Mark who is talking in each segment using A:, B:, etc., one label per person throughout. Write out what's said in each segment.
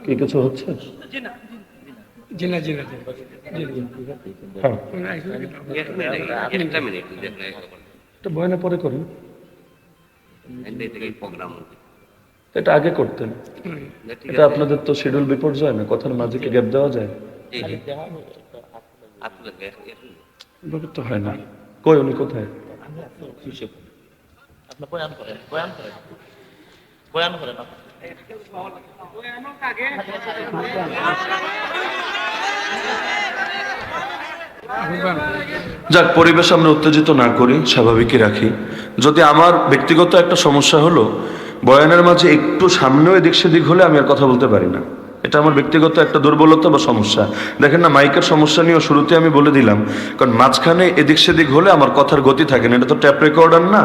A: কি কিছু হচ্ছে? হ্যাঁ, এটা বয়ানে পরে করুন, এটা আগে করতেন। এটা আপনাদের তো শিডিউল বিপর্যয় না, কথার মাঝে কি গ্যাপ দেওয়া যায়? এভাবে তো হয় না। কই উনি কোথায়? যাক, পরিবেশ আমরা উত্তেজিত না করি, স্বাভাবিকই রাখি। যদি আমার ব্যক্তিগত একটা সমস্যা হলো, বয়ানের মাঝে একটু সামনেও এদিক সেদিক হলে আমি আর কথা বলতে পারি না। এটা আমার ব্যক্তিগত একটা দুর্বলতা বা সমস্যা। দেখেন না, মাইকের সমস্যা নিয়েও শুরুতে আমি বলে দিলাম, কারণ মাঝখানে এদিক সেদিক হলে আমার কথার গতি থাকে না। এটা তো ট্যাপ রেকর্ডার না,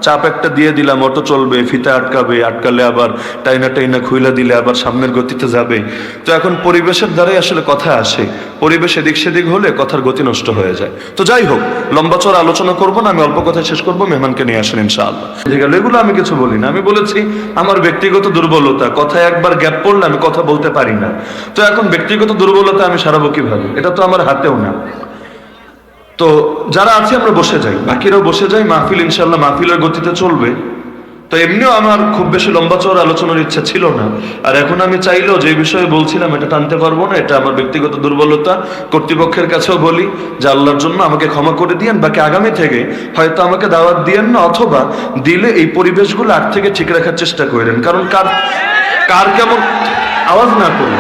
A: চাপ একটা দিয়ে দিলাম, অটো চলবে, ফিতা আটকাবে, আটকালে আবার টাইনা টাইনা খুইলা দিলে আবার সামনের গতিতে যাবে। তো এখন পরিবেশের দ্বারাই আসলে কথা আসে, পরিবেশ এদিক সেদিক হলে কথার গতি নষ্ট হয়ে যায়। তো যাই হোক, লম্বা চড়া আলোচনা করবো না, আমি অল্প কথায় শেষ করবো। মেহমানকে নিয়ে আসেন ইনশাআল্লাহ। এগুলো আমি কিছু বলি না, আমি বলেছি আমার ব্যক্তিগত দুর্বলতা, কথায় একবার গ্যাপ পড়লে আমি কথা বলতে পারি না। তো এখন ব্যক্তিগত দুর্বলতা আমি সারাবো কিভাবে? এটা তো আমার হাতেও না। তো যারা আছে আমরা বসে যাই, বাকিরাও বসে যাই, মাহফিল ইনশাআল্লাহ মাহফিলের গতিতে চলবে। তো এমনিও আমার খুব বেশি লম্বা চড়া আলোচনার ইচ্ছা ছিল না, আর এখন আমি চাইলেও যে বিষয়ে বলছিলাম এটা টানতে পারবো না। এটা আমার ব্যক্তিগত দুর্বলতা। কর্তৃপক্ষের কাছেও বলি যে আল্লাহর জন্য আমাকে ক্ষমা করে দিয়েন, বাকি আগামী থেকে হয়তো আমাকে দাওয়াত দিয়েন না, অথবা দিলে এই পরিবেশগুলো আগ থেকে ঠিক রাখার চেষ্টা করেন। কারণ কার কেমন আওয়াজ না করি,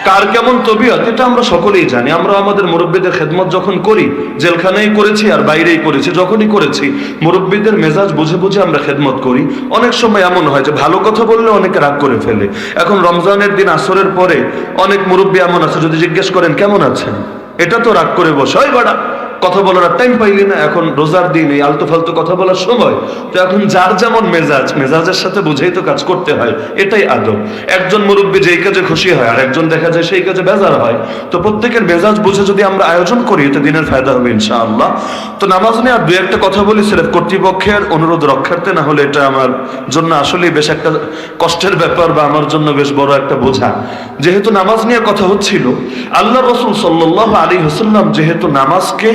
A: কার কেমন তবিয়ত এটা আমরা সকলেই জানি। আমরা আমাদের মুরব্বীদের খেদমত যখন করি, জেলখানায় করেছি আর বাইরেই করেছি, যখনই করেছি মুরব্বীদের মেজাজ বুঝে বুঝে আমরা খেদমত করি। অনেক সময় এমন হয় যে ভালো কথা বললে অনেকে রাগ করে ফেলে। এখন রমজানের দিন আসরের পরে অনেক মুরব্বী এমন আছে, যদি জিজ্ঞেস করেন কেমন আছেন, এটা তো রাগ করে বসে, ওই বাড়া কথা বলার টাইম পাইলি না, এখন রোজার দিন এই আলতু ফালতু কথা বলার সময়। তো এখন যার যেমন মেজাজের সাথে বুঝেই তো কাজ করতে হয়, এটাই আদব। একজন মুরব্বী যেই কাজে খুশি হয় আর একজন দেখা যায় সেই কাজে বেজার হয়। তো প্রত্যেকের মেজাজ বুঝে যদি আমরা আয়োজন করি, এতে দিনের ফায়দা হবে ইনশাআল্লাহ। তো নামাজ নিয়ে আর দুই একটা কথা বলি, সিলেট কর্তৃপক্ষের অনুরোধ রক্ষার্থে, না হলে এটা আমার জন্য আসলেই বেশ একটা কষ্টের ব্যাপার, বা আমার জন্য বেশ বড় একটা বোঝা। যেহেতু নামাজ নিয়ে কথা হচ্ছিল, আল্লাহ রাসূল সাল্লাল্লাহু আলাইহি ওয়াসাল্লাম যেহেতু নামাজকে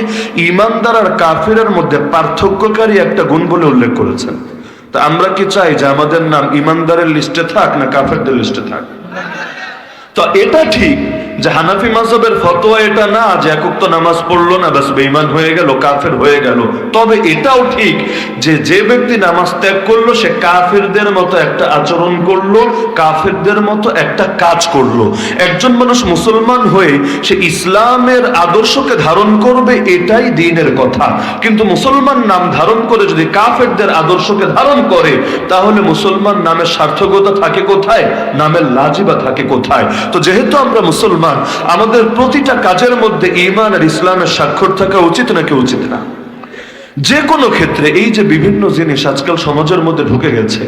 A: ঈমানদার আর কাফেরের মধ্যে পার্থক্যকারী একটা গুণ বলে উল্লেখ করেছেন, তা আমরা কি চাই যে আমাদের নাম ঈমানদারের লিস্টে থাক না কাফেরদের লিস্টে থাক? তো এটা ঠিক যে হানাফি মাযহাবের ফতোয়া এটা না যে এক ওয়াক্ত নামাজ পড়লো না বাস বেঈমান হয়ে গেল, কাফের হয়ে গেল। তবে এটাও ঠিক যে যে ব্যক্তি নামাজ ত্যাগ করলো সে কাফেরদের মতো একটা আচরণ করলো, কাফেরদের মতো একটা কাজ করলো। একজন মানুষ মুসলমান হয়ে সে ইসলামের আদর্শকে ধারণ করবে, এটাই দ্বীনের কথা। কিন্তু মুসলমান নাম ধারণ করে যদি কাফেরদের আদর্শকে ধারণ করে, তাহলে মুসলমান নামের সার্থকতা থাকে কোথায়? নামের লাজিবা থাকে কোথায়? তো যেহেতু আমরা মুসলমান, আমাদের প্রতিটা কাজের মধ্যে ঈমান আর ইসলামের স্বাক্ষর থাকা উচিত নাকি উচিত না? যে কোনো ক্ষেত্রে এই যে বিভিন্ন জিনিস আজকাল সমাজের মধ্যে ঢুকে গেছে,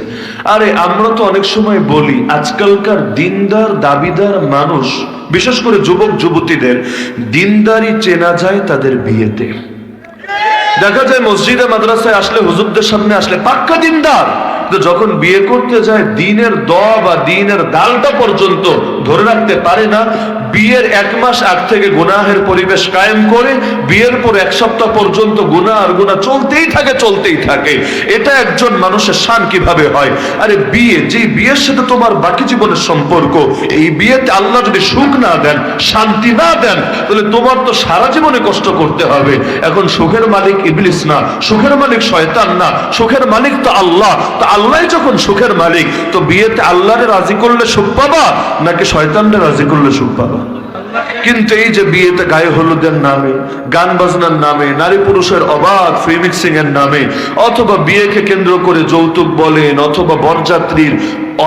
A: আরে আমরা তো অনেক সময় বলি আজকালকার দিনদার দাবিদার মানুষ, বিশেষ করে যুবক যুবতীদের দিনদারি চেনা যায় তাদের বিয়েতে। দেখা যায় মসজিদে মাদ্রাসায় আসলে, হুজুরদের সামনে আসলে পাক্কা দিনদার, যখন বিয়ে করতে যায় দিনের দ বা দিনের ডালটা পর্যন্ত ধরে রাখতে পারে না। বিয়ের 1 মাস আগ থেকে গুনাহের পরিবেশ কায়েম করে, বিয়ের পর 1 সপ্তাহ পর্যন্ত গুনাহ আর গুনাহ চলতেই থাকে। এটা একজন মানুষের শান কিভাবে হয়? আরে বিয়ে, যে বিয়ের সাথে তোমার বাকি জীবনের সম্পর্ক, এই বিয়েতে আল্লাহ যদি সুখ না দেন, শান্তি না দেন, তাহলে তোমার তো সারা জীবনে কষ্ট করতে হবে। এখন সুখের মালিক ইবলিস না, সুখের মালিক শয়তান না, সুখের মালিক তো আল্লাহ। তো আল্লাহ যখন সুখের মালিক, তো বিয়েতে আল্লাহরে রাজি করলে সুখ পাবা নাকি শয়তানরে রাজি করলে সুখ পাবা? কিন্তু এই যে বিয়েতে গায়ে হলুদের নামে, গান বাজনার নামে, নারী পুরুষের অবাধ ফ্রি মিক্সিং এর নামে, অথবা বিয়েকে কেন্দ্র করে যৌতুক বলেন, অথবা বরযাত্রীর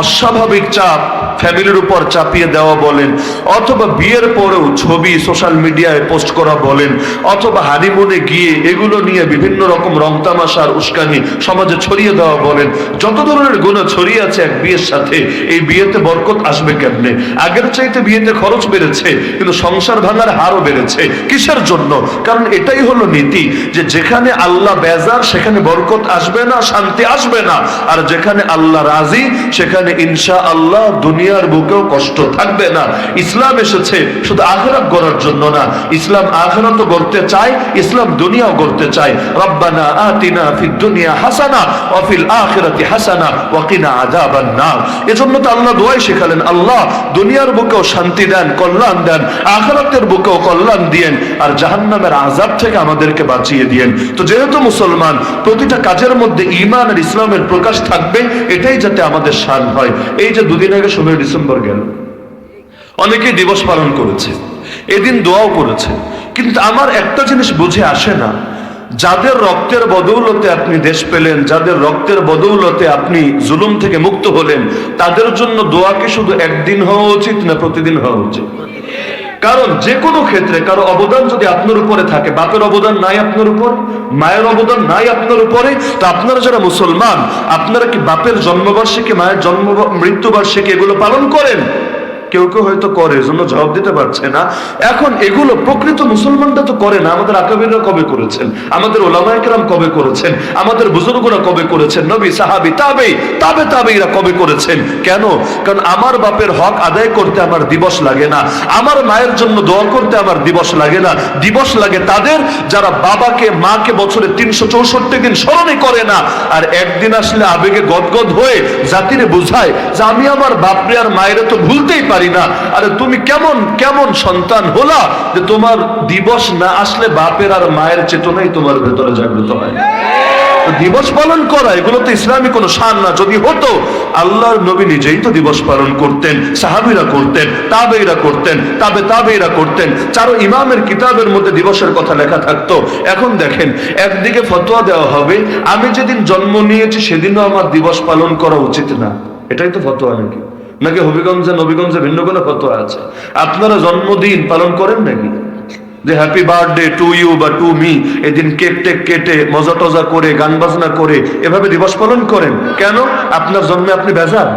A: অস্বাভাবিক চাপ ফ্যামিলির উপর চাপিয়ে দেওয়া বলেন, অথবা বিয়ের পরেও ছবি সোশ্যাল মিডিয়ায় পোস্ট করা বলেন, অথবা হানিমুনে গিয়ে এগুলো নিয়ে বিভিন্ন রকম রং তামাশার উস্কানি সমাজে ছড়িয়ে দেওয়া বলেন, যত ধরনের গুনাহ ছড়িয়ে আছে এক বিয়ের সাথে, এই বিয়েতে বরকত আসবে কেমনে? আগের চাইতে বিয়েতে খরচ বেড়েছে, কিন্তু সংসার ভাঙার হারও বেড়েছে। কিসের জন্য? কারণ এটাই হলো নীতি যে যেখানে আল্লাহ বেজার সেখানে বরকত আসবে না, শান্তি আসবে না, আর যেখানে আল্লাহ রাজি সেখানে ইনশাআল্লাহ দুনিয়া দুনিয়ার বুকেও কষ্ট থাকবে না। ইসলাম এসেছে শুধু আখিরাত গড়ার জন্য না, ইসলাম আখিরাতও গড়তে চায়, ইসলাম দুনিয়াও গড়তে চায়। রব্বানা আতিনা ফিদ দুনিয়া হাসানা ওয়া ফিল আখিরাতি হাসানা ওয়া কিনা আযাবান নার। এজন্য তো আল্লাহ দোয়াই শেখালেন, আল্লাহ দুনিয়ার বুকেও শান্তি দেন, কল্যাণ দেন, আখিরাতের বুকেও কল্যাণ দিয়েন, আর জাহান্নামের আযাব থেকে আমাদেরকে বাঁচিয়ে দিয়েন। তো যেহেতু মুসলমান, প্রতিটা কাজের মধ্যে ঈমান আর ইসলামের প্রকাশ থাকবে, এটাই যাতে আমাদের শান হয়। এই যে দুদিন আগে 16 ডিসেম্বর গেল, অনেকেই দিবস পালন করেছে, এদিন দোয়াও করেছে, কিন্তু আমার একটা জিনিস বুঝে আসে না, যাদের রক্তের বদৌলতে আপনি দেশ পেলেন, যাদের রক্তের বদৌলতে আপনি জুলুম থেকে মুক্ত হলেন, তাদের জন্য দোয়া কি শুধু একদিন হওয়া উচিত না প্রতিদিন হওয়া উচিত? কারণ যে কোনো ক্ষেত্রে কারো অবদান যদি আপনার উপরে থাকে, বাপের অবদান নাই আপনার উপর, মায়ের অবদান নাই আপনার উপরে, তো আপনারা যারা মুসলমান, আপনারা কি বাপের জন্মবার্ষিকী, মায়ের মৃত্যুবার্ষিকী এগুলো পালন করেন? কেউ কেউ হয়তো করে, এজন্য জবাব দিতে পারছে না। এখন এগুলো প্রকৃত মুসলমানরা তো করে না। আমাদের আকাবিররা কবে করেছেন, আমাদের ওলামায়ে কেরাম কবে করেছেন, আমাদের বুজুর্গরা কবে করেছেন, নবী সাহাবী তাবেঈরা কবে করেছেন? কেন? কারণ আমার বাপের হক আদায় করতে আমার দিবস লাগে না, আমার মায়ের জন্য দোয়া করতে আমার দিবস লাগে না। দিবস লাগে তাদের যারা বাবাকে মাকে বছরে 364 দিন স্মরণই করে না, আর একদিন আসলে আবেগে গদগদ হয়ে জাতিরে বুঝায় যে আমি আমার বাপরে আর মায়ের তো ভুলতেই পারি না। আরে তুমি কেমন কেমন সন্তান হলা যে তোমার দিবস না আসলে বাপের আর মায়ের চেতনাই তোমার ভেতরে জাগ্রত হয়? দিবস পালন করা এগুলো তো ইসলামী কোনো শান না। যদি হতো, আল্লাহর নবী নিজেই তো দিবস পালন করতেন, সাহাবীরা করতেন, তাবেঈরা করতেন, তাবেঈরা করতেন, চারো ইমামের কিতাবের মধ্যে দিবসের কথা লেখা থাকতো। এখন দেখেন, একদিকে ফতোয়া দেওয়া হবে আমি যেদিন জন্ম নিয়েছি সেদিনও আমার দিবস পালন করা উচিত না, এটাই তো ফতোয়া নাকি? নাকি নবীগঞ্জে ভিন্ন কোনো ফতোয়া আছে? আপনারা জন্মদিন পালন করেন নাকি? যে হ্যাপি বার্থডে টু ইউ বা টু মি, এদিন কেক টেক কেটে মজা টজা করে গান বাজনা করে এভাবে দিবস পালন করেন কেন? আপনার জন্মে আপনি বেজার?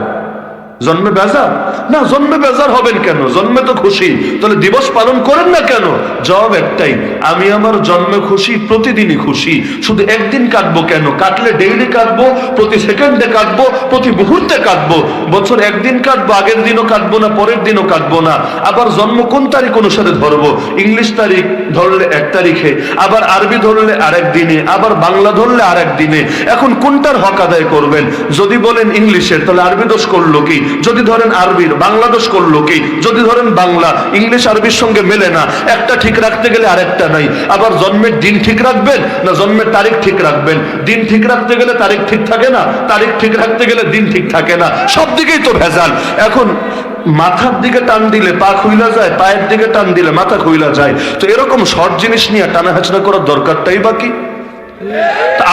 A: জন্মে বেজার না, জন্মে বেজার হবেন কেন? জন্মে তো খুশি, তাহলে দিবস পালন করেন না কেন? জবাব একটাই, আমি আমার জন্মে খুশি, প্রতিদিনই খুশি, শুধু একদিন কাটবো কেন? কাটলে ডেইলি কাটবো, প্রতি সেকেন্ডে কাটবো, প্রতি মুহূর্তে কাটবো। বছর একদিন কাটবো, আগের দিনও কাটবো না, পরের দিনও কাটবো না। আবার জন্ম কোন তারিখ অনুসারে ধরবো? ইংলিশ তারিখ ধরলে 1 তারিখে, আবার আরবি ধরলে আরেক দিনে, আবার বাংলা ধরলে আরেক দিনে। এখন কোনটার হক আদায় করবেন? যদি বলেন ইংলিশের, তাহলে আরবি দোষ করলো কি? যদি ধরেন আরবির, বাংলাদেশ করলো কি? যদি ধরেন বাংলা, ইংলিশ আরবির সঙ্গে মেলে না, একটা ঠিক রাখতে গেলে আরেকটা নাই। আবার জন্মের দিন ঠিক রাখবেন না জন্মের তারিখ ঠিক রাখবেন? দিন ঠিক রাখতে গেলে তারিখ ঠিক থাকে না, তারিখ ঠিক রাখতে গেলে দিন ঠিক থাকে না, সব দিকেই তো ভেজাল। এখন মাথার দিকে টান দিলে পা খুইলা যায়, পায়ের দিকে টান দিলে মাথা খুইলা যায়। তো এরকম শর্ট জিনিস নিয়ে টানা হাঁচড়া করার দরকারটাই বাকি।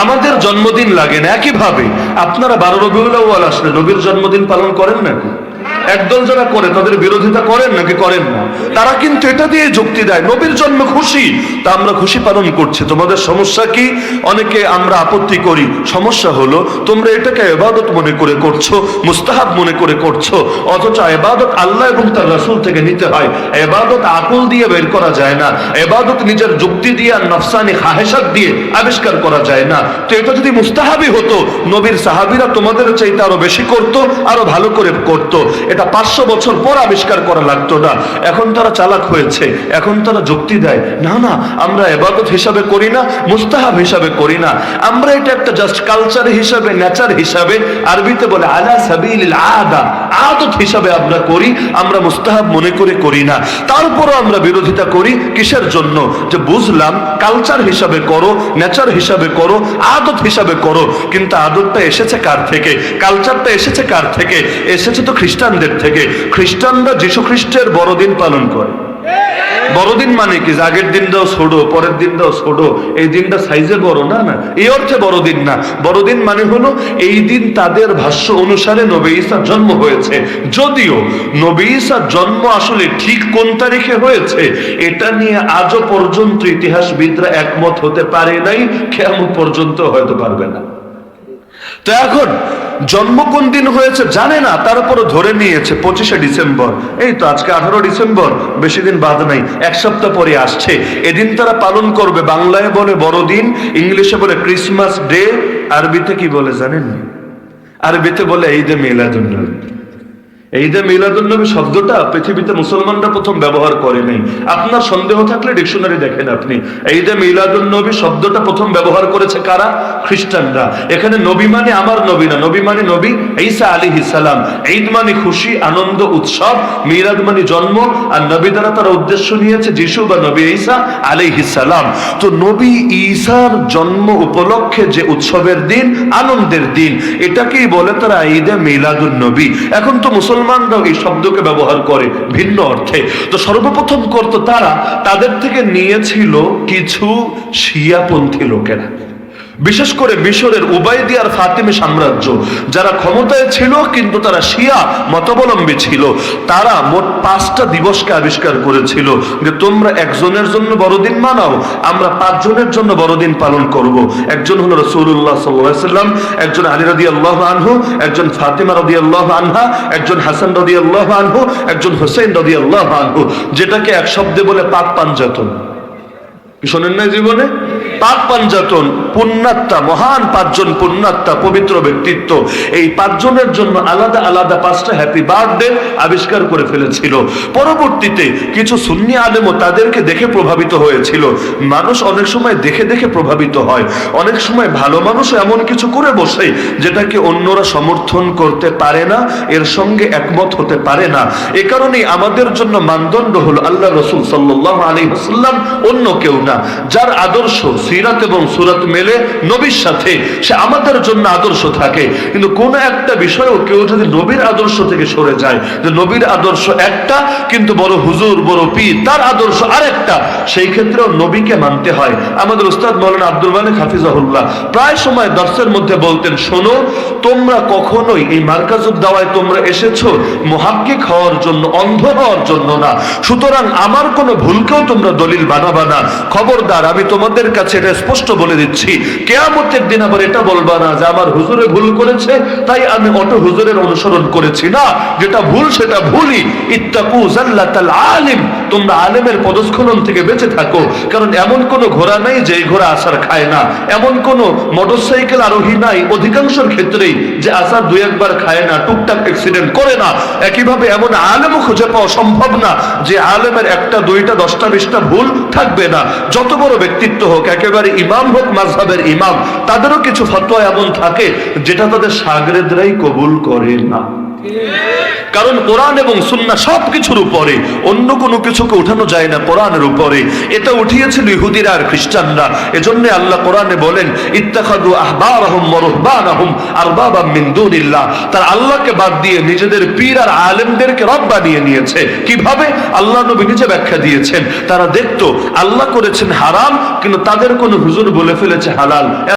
A: আমাদের জন্মদিন লাগে না, একইভাবে আপনারা 12 রবিউল আউয়াল আসলে নবীর জন্মদিন পালন করেন নাকি? একদল যারা করে তাদের বিরোধিতা করেন নাকি করেন না? তারা কিন্তু এটা দিয়ে যুক্তি দেয় নবীর জন্ম খুশি, তা আমরা খুশি পালন করছি, তোমাদের সমস্যা কি? অনেকে আমরা আপত্তি করি, সমস্যা হলো তোমরা এটাকে ইবাদত মনে করে করছো, মুস্তাহাব মনে করে করছো, অথচ ইবাদত আল্লাহ এবং তার রাসূল থেকে নিতে হয়। ইবাদত আকল দিয়ে বের করা যায় না, ইবাদত নিজের যুক্তি দিয়ে আর নফসানি খাহেশাত দিয়ে আবিষ্কার করা যায় না। তো এটা যদি মুস্তাহাবই হতো, নবীর সাহাবীরা তোমাদের চাইতে আরো বেশি করতো, আরো ভালো করে করতো, এটা 500 বছর পর আবিষ্কার করা লাগতো না। এখন তারা চালাক হয়েছে, এখন তারা যুক্তি দেয় না না আমরা ইবাদত হিসাবে করি না, মুস্তাহাব হিসাবে করি না, আমরা এটা একটা জাস্ট কালচার হিসাবে, নেচার হিসাবে, আরবিতে বলে আলা সাবিলিল আদা, আদত হিসাবে আমরা করি, আমরা মুস্তাহাব মনে করে করি না। তারপরও আমরা বিরোধিতা করি কিসের জন্য? যে বুঝলাম কালচার হিসাবে করো, নেচার হিসাবে করো, আদত হিসাবে করো, কিন্তু আদতটা এসেছে কার থেকে? কালচারটা এসেছে কার থেকে? এসেছে তো খ্রিস্টানদের থেকে। খ্রিস্টানরা যীশু খ্রিস্টের বড়দিন পালন করে। বড়দিন মানে কি? আগের দিনটাও ছোট, পরের দিনটাও ছোট, এই দিনটা সাইজে বড় না, না এই অর্থে বড়দিন না। বড়দিন মানে হলো এই দিন তাদের ভাষ্য অনুসারে নবী ঈসার জন্ম হয়েছে। যদিও নবী ঈসার জন্ম আসলে ঠিক কোন তারিখে হয়েছে এটা নিয়ে আজও পর্যন্ত ইতিহাসবিদরা একমত হতে পারে নাই, কিয়ামত পর্যন্ত হয়তো পারবে না। তো এখন জন্ম কোন দিন হয়েছে জানে না, তারপরও ধরে নিয়েছে 25শে ডিসেম্বর। এই তো আজকে 18 ডিসেম্বর, বেশি দিন বাদ নাই, 1 সপ্তাহ পরে আসছে। এদিন তারা পালন করবে। বাংলায় বলে বড়দিন, ইংলিশে বলে ক্রিসমাস ডে, আরবিতে কি বলে জানেন? আরবিতে বলে ঈদে মিলাদুন নবী। ঈদে মিলাদুন্নবী শব্দটা পৃথিবীতে মুসলমানরা প্রথম ব্যবহার করে নাই। আপনার সন্দেহ থাকলে ডিকশনারি দেখেন আপনি। ঈদে মিলাদুন্নবী শব্দটা প্রথম ব্যবহার করেছে কারা? খ্রিস্টানরা। এখানে নবী মানে আমার নবী না, নবী মানে নবী ঈসা আলাইহিস সালাম। ঈদ মানে খুশি, আনন্দ, উৎসব, মিলাদ মানে জন্ম, আর নবী দ্বারা তারা উদ্দেশ্য নিয়েছে যিশু বা নবী ঈসা আলাইহিস সালাম। তো নবী ঈসার জন্ম উপলক্ষে যে উৎসবের দিন, আনন্দের দিন, এটাকেই বলে তারা ঈদে মিলাদুন্নবী। এখন তো মুসলমানরাও এই শব্দকে ব্যবহার করে ভিন্ন অর্থে। তো সর্বপ্রথম করতো তারা, তাদের থেকে নিয়েছিল কিছু শিয়াপন্থী লোকেরা, বিশেষ করে মিশরের উবাইদি আর ফাতিমি সাম্রাজ্য, যারা ক্ষমতায় ছিল কিন্তু তারা শিয়া মতাবলম্বী ছিল। তারা মোট 5টা দিবসকে আবিষ্কার করেছিল যে তোমরা একজনের জন্য বড়দিন মানাও, আমরা 5 জনের জন্য বড়দিন পালন করব। একজন হলো রাসূলুল্লাহ সাল্লাল্লাহু আলাইহি ওয়াসাল্লাম, একজন আলী রাদিয়াল্লাহু আনহু, একজন ফাতিমা রাদিয়াল্লাহু আনহা, একজন হাসান রাদিয়াল্লাহু আনহু, একজন হোসেন রাদিয়াল্লাহু আনহু, যেটাকে এক শব্দে বলে পাক পাঞ্জাতন। শোনেন না জীবনে? পাক পাঞ্জাতন, পুণ্যাত্মা, মহান 5 জন পুণ্যাত্মা, পবিত্র ব্যক্তিত্ব। এই 5 জনের জন্য আলাদা আলাদা 5টা হ্যাপি বার্থডে আবিষ্কার করে ফেলেছিল। পরবর্তীতে কিছু সুন্নি আলেমও তাদেরকে দেখে প্রভাবিত হয়েছিল। মানুষ অনেক সময় দেখে দেখে প্রভাবিত হয়, অনেক সময় ভালো মানুষও এমন কিছু করে বসে যেটাকে অন্যরা সমর্থন করতে পারে না, এর সঙ্গে একমত হতে পারে না। এ কারণেই আমাদের জন্য মানদণ্ড হলো আল্লাহ রাসূল সাল্লাল্লাহু আলাইহি ওয়াসাল্লাম, অন্য কেউ না। যার আদর্শ সিরাত এবং সুরাত মেলে নবীর সাথে, সে আমাদের জন্য আদর্শ থাকে। কিন্তু কোন একটা বিষয়েও কেউ যদি নবীর আদর্শ থেকে সরে যায়, যে নবীর আদর্শ একটা কিন্তু বড় হুজুর, বড় পীর, তার আদর্শ আরেকটা, সেই ক্ষেত্রেও নবীকে মানতে হয়। আমাদের উস্তাদ মাওলানা আব্দুল মালিক হাফিজাহুল্লাহ প্রায় সময় দর্শের মধ্যে বলতেন, শোনো, তোমরা কখনোই এই মার্কাজুদ দাওয়ায় তোমরা এসেছো মুহাক্কিক হওয়ার জন্য, অন্ধ হওয়ার জন্য না। সুতরাং আমার কোনো ভুলকেও তোমরা দলিল বানাবা না। খবরদার, আমি তোমাদের কাছে এটা স্পষ্ট বলে দিচ্ছি, কিয়ামতের দিন আবার এটা বলবা না যে আমার হুজুরে ভুল করেছে তাই আমি অটো হুজুরের অনুসরণ করেছি। না, যেটা ভুল সেটা ভুলই। ইত্তাকু জাল্লাতাল আলিম, তোমরা আলেমের পদস্খলন থেকে বেঁচে থাকো। কারণ এমন কোনো ঘোড়া নাই যে ঘোড়া আসার খায় না, এমন কোনো মোটরসাইকেল আরোহী নাই অধিকাংশের ক্ষেত্রেই যে আসার 2-1 বার খায় না, টুকটাক অ্যাক্সিডেন্ট করে না। একইভাবে এমন আলেমও খুঁজে পাওয়া সম্ভব না যে আলেমের 1টা 2টা 10টা 20টা ভুল থাকবে না। যত বড় ব্যক্তিত্ব হোক, একেবারে ইমাম হোক, মাযহাবের ইমাম, তাদেরও কিছু ফতোয়া এমন থাকে যেটা তাদের শাগরেদরাই কবুল করে না। কারণ কোরআন এবং সুন্নাহ সবকিছুর উপরে, অন্য কোনো কিছুকে উঠানো যায় না কোরআনের উপরে। এটা উঠিয়েছিল ইহুদিরা আর খ্রিস্টানরা। এজন্য আল্লাহ কোরআনে বলেন, ইত্তাখাযু আহবারাহুম ওয়া রুহবানাহুম আরবাবাম মিন দুনিল্লাহ, তারা আল্লাহকে বাদ দিয়ে নিজেদের পীর আর আলেমদেরকে রব বানিয়ে নিয়েছে। কিভাবে? আল্লাহ নবী নিজে ব্যাখ্যা দিয়েছেন। তারা দেখতো আল্লাহ করেছেন হারাম, কিন্তু তাদের কোনো হুজুর বলে ফেলেছে হালাল।